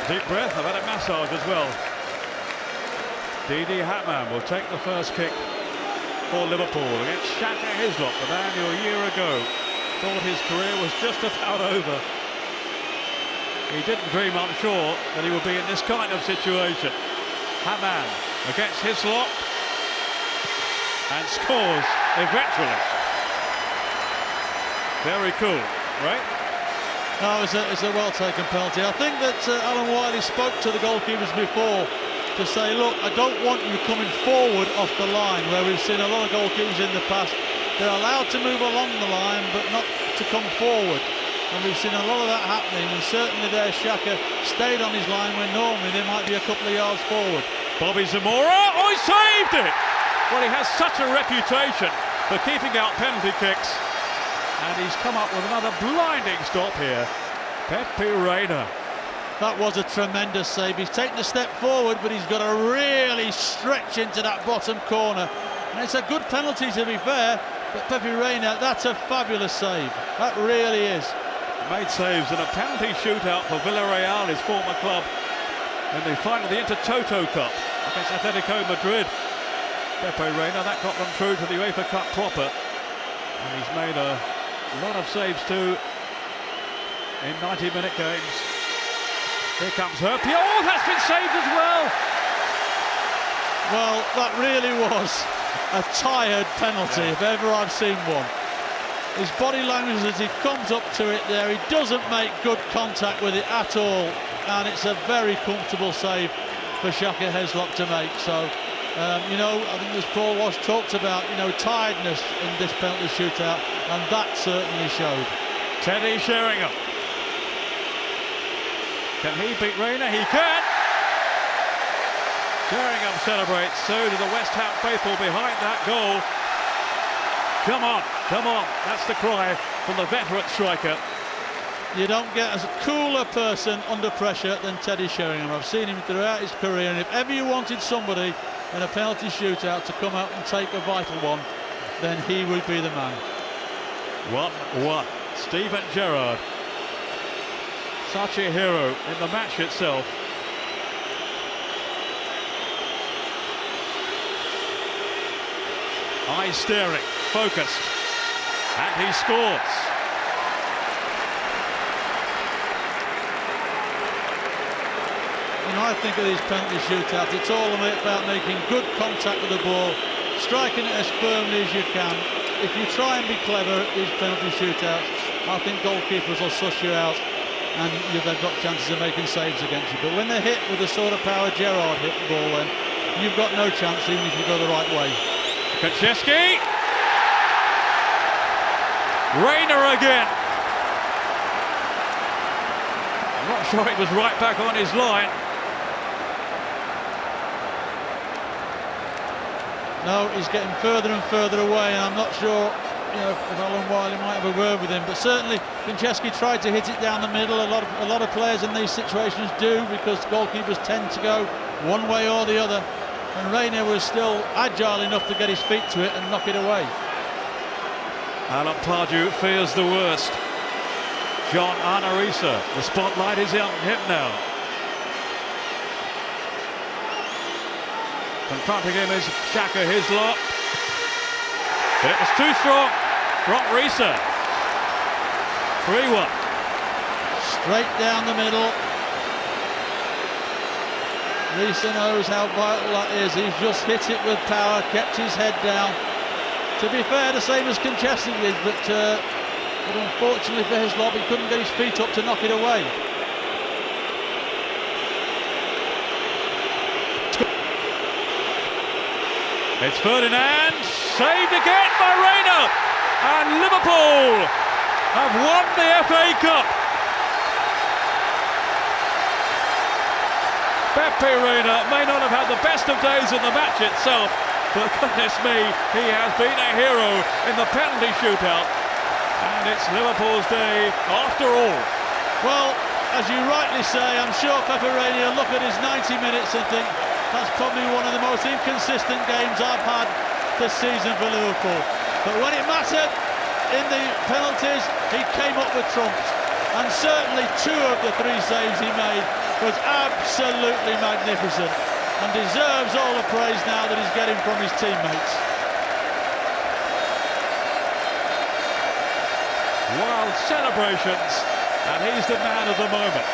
Deep breath, I've had a massage as well. Didi Hatman will take the first kick for Liverpool against Shaka Hislop, the man who a year ago thought his career was just about over. He didn't dream, I'm sure, that he would be in this kind of situation. Hatman against Hislop and scores eventually. Very cool, right? No, it's a well-taken penalty. I think that Alan Wiley spoke to the goalkeepers before to say, look, I don't want you coming forward off the line, where we've seen a lot of goalkeepers in the past. They're allowed to move along the line, but not to come forward. And we've seen a lot of that happening, and certainly there Xhaka stayed on his line when normally there might be a couple of yards forward. Bobby Zamora, oh, he saved it! Well, he has such a reputation for keeping out penalty kicks. And he's come up with another blinding stop here. Pepe Reina. That was a tremendous save. He's taken a step forward, but he's got to really stretch into that bottom corner. And it's a good penalty, to be fair, but Pepe Reina, that's a fabulous save. That really is. Made saves in a penalty shootout for Villarreal, his former club, in the final of the Intertoto Cup against Atletico Madrid. Pepe Reina, that got them through to the UEFA Cup proper. And he's made a lot of saves too in 90-minute games. Here comes Herpio. Oh, that's been saved as well. Well, that really was a tired penalty, if ever I've seen one. His body language as he comes up to it there, he doesn't make good contact with it at all, and it's a very comfortable save for Shaka Hislop to make. So, you know, I think as Paul Walsh talked about, you know, tiredness in this penalty shootout, and that certainly showed. Teddy Sheringham. Can he beat Reina? He can! Sheringham celebrates, so do the West Ham faithful behind that goal. Come on, come on, that's the cry from the veteran striker. You don't get a cooler person under pressure than Teddy Sheringham. I've seen him throughout his career, and if ever you wanted somebody in a penalty shootout to come out and take a vital one, then he would be the man. 1-1. Steven Gerrard. Such a hero in the match itself. Eyes staring, focused, and he scores. You know, I think of these penalty shootouts, it's all about making good contact with the ball, striking it as firmly as you can. If you try and be clever at these penalty shootouts, I think goalkeepers will suss you out, and they've got chances of making saves against you. But when they're hit with the sort of power Gerrard hit the ball then, you've got no chance even if you go the right way. Kaczewski. Reina again. I'm not sure it was right back on his line. No, he's getting further and further away, and I'm not sure, you know, if Alan Wiley might have a word with him, but certainly Kaczewski tried to hit it down the middle. A lot of players in these situations do, because goalkeepers tend to go one way or the other, and Reina was still agile enough to get his feet to it and knock it away. Alan Pardew fears the worst. John Arnaisa, the spotlight is on him now. Confronting him is Shaka Hislop. But it was too strong from Risa. 3-1. Straight down the middle. Risa knows how vital that is. He's just hit it with power, kept his head down. To be fair, the same as Kaczewski did, but unfortunately for Hislop, he couldn't get his feet up to knock it away. It's Ferdinand, saved again by Reina, and Liverpool have won the FA Cup. Pepe Reina may not have had the best of days in the match itself, but goodness me, he has been a hero in the penalty shootout, and it's Liverpool's day after all. Well, as you rightly say, I'm sure Pepe Reina will look at his 90 minutes and think, that's probably one of the most inconsistent games I've had this season for Liverpool. But when it mattered in the penalties, he came up with trumps. And certainly 2 of the 3 saves he made was absolutely magnificent and deserves all the praise now that he's getting from his teammates. Wild celebrations, and he's the man of the moment.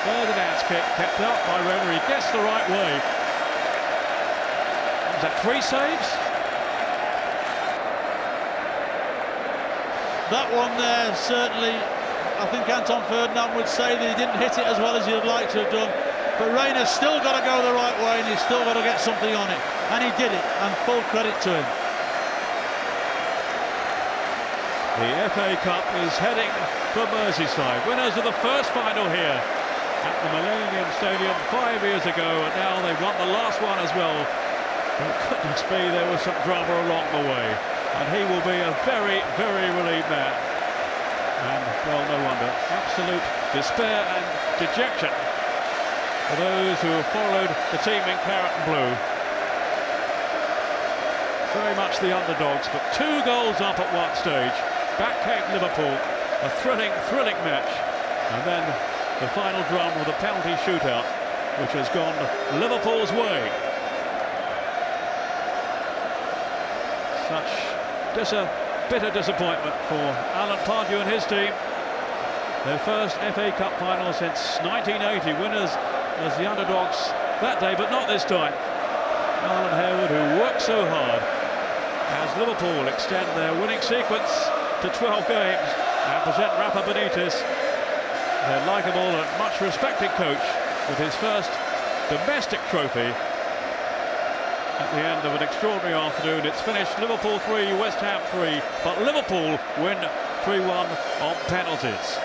Ferdinand's kick kept up by Reina. He gets the right way. Is that 3 saves? That one there, certainly, I think Anton Ferdinand would say that he didn't hit it as well as he would like to have done. But Reina's still got to go the right way, and he's still got to get something on it. And he did it, and full credit to him. The FA Cup is heading for Merseyside. Winners of the first final here at the Millennium Stadium 5 years ago, and now they've won the last one as well. But goodness me, there was some drama along the way, and he will be a very, very relieved man. And, well, no wonder. Absolute despair and dejection for those who have followed the team in claret and blue. Very much the underdogs, but 2 goals up at one stage. Back came Liverpool, a thrilling match, and then the final drama of the penalty shootout, which has gone Liverpool's way. Such bitter disappointment for Alan Pardew and his team. Their first FA Cup final since 1980, winners as the underdogs that day, but not this time. Alan Harewood, who worked so hard, as Liverpool extend their winning sequence to 12 games and present Rafa Benitez, their likeable and much respected coach, with his first domestic trophy at the end of an extraordinary afternoon. It's finished Liverpool 3, West Ham 3, but Liverpool win 3-1 on penalties.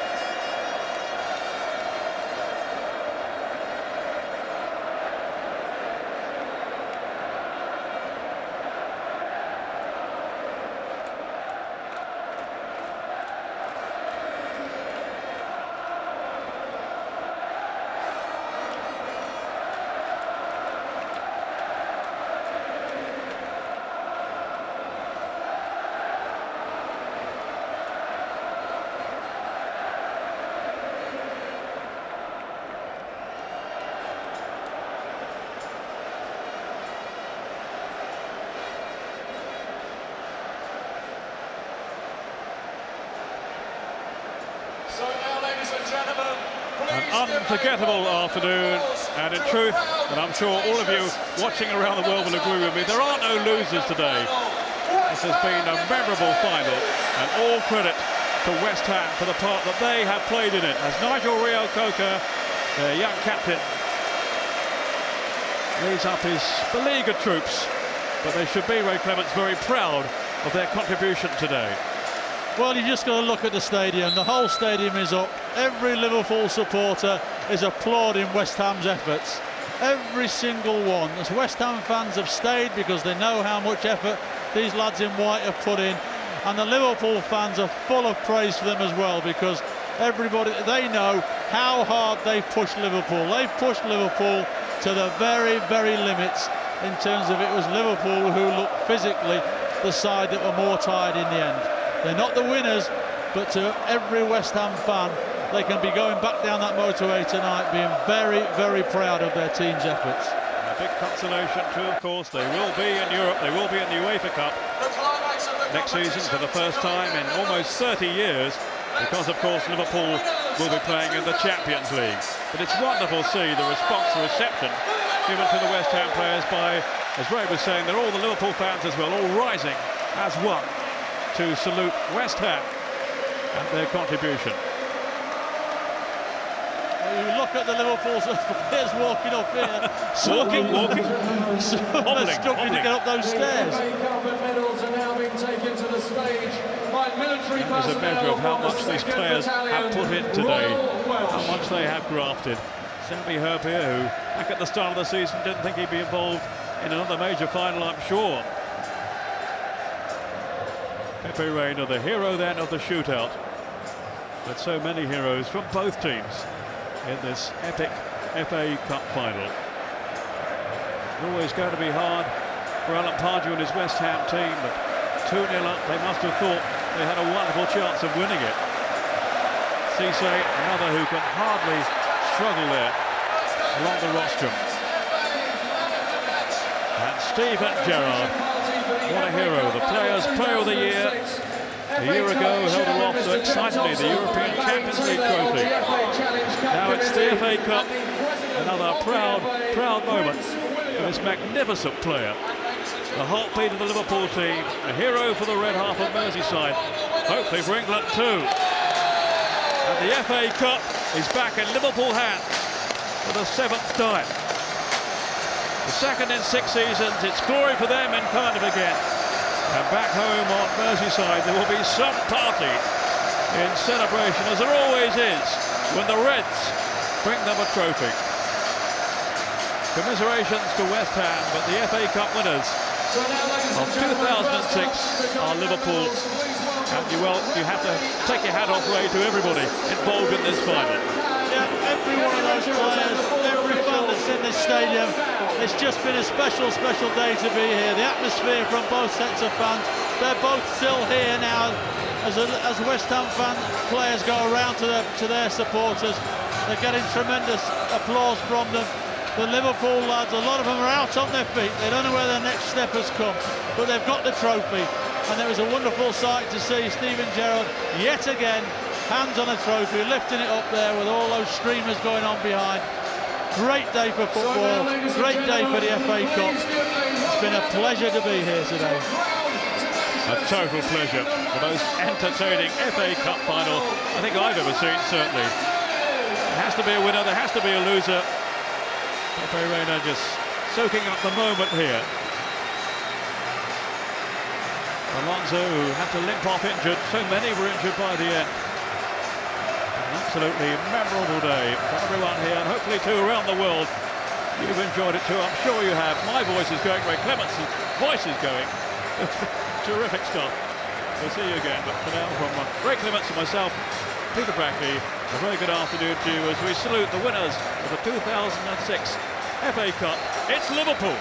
So now, ladies and gentlemen, An unforgettable afternoon, and in truth, and I'm sure all of you watching around the world will agree with me, there are no losers today. This has been a memorable final, and all credit to West Ham for the part that they have played in it, as Nigel Reo-Coker, their young captain, leads up his beleaguered troops, but they should be, Ray Clements, very proud of their contribution today. Well, you just got to look at the stadium. The whole stadium is up. Every Liverpool supporter is applauding West Ham's efforts. Every single one. As West Ham fans have stayed because they know how much effort these lads in white have put in. And the Liverpool fans are full of praise for them as well, because everybody, they know how hard they've pushed Liverpool. They've pushed Liverpool to the very, very limits in terms of it was Liverpool who looked physically the side that were more tired in the end. They're not the winners, but to every West Ham fan, they can be going back down that motorway tonight being very, very proud of their team's efforts. A big consolation too, of course. They will be in Europe, they will be in the UEFA Cup next season for the first time in almost 30 years, because of course Liverpool will be playing in the Champions League. But it's wonderful to see the response, the reception given to the West Ham players by, as Ray was saying, they're all the Liverpool fans as well, all rising as one to salute West Ham and their contribution. You look at the Liverpool players walking up here. Walking. They're struggling to get up those stairs. medals are now being taken to the stage by military That is a measure of how much these players have put in today, how much they have grafted. Sammy Herb here, who back at the start of the season didn't think he'd be involved in another major final, I'm sure. Pepe Reina, the hero then of the shootout, but so many heroes from both teams in this epic FA Cup final. It's always going to be hard for Alan Pardew and his West Ham team, but 2-0 up, they must have thought they had a wonderful chance of winning it. Cisse, another who can hardly struggle there along the rostrum. And Steven Gerrard, what a hero, the Players' Player of the Year. A year ago held aloft so excitedly the European Champions League trophy. Now it's the FA Cup, another proud moment for this magnificent player. The heartbeat of the Liverpool team, a hero for the red half of Merseyside, hopefully for England too. And the FA Cup is back in Liverpool hands for the 7th time. The second in 6 seasons, it's glory for them in Cardiff again. And back home on Merseyside, there will be some party in celebration, as there always is, when the Reds bring them a trophy. Commiserations to West Ham, but the FA Cup winners of 2006 are Liverpool. And you have to take your hat off, Ray, to everybody involved in this final. Yeah, every one of those players, every fan that's in this stadium, it's just been a special day to be here. The atmosphere from both sets of fans, they're both still here now as West Ham players go around to their supporters. They're getting tremendous applause from them. The Liverpool lads, a lot of them are out on their feet. They don't know where their next step has come, but they've got the trophy. And it was a wonderful sight to see Steven Gerrard yet again, hands on a trophy, lifting it up there with all those streamers going on behind. Great day for football, great day for the FA Cup. It's been a pleasure to be here today. A total pleasure. The most entertaining FA Cup final I think I've ever seen, certainly. There has to be a winner, there has to be a loser. Pepe Reina just soaking up the moment here. Alonso, who had to limp off injured, so many were injured by the end. An absolutely memorable day for everyone here, and hopefully too around the world. You've enjoyed it too, I'm sure you have. My voice is going, Ray Clements' voice is going. Terrific stuff. We'll see you again, but for now, from Ray Clements and myself, Peter Brackley, a very good afternoon to you as we salute the winners of the 2006 FA Cup. It's Liverpool.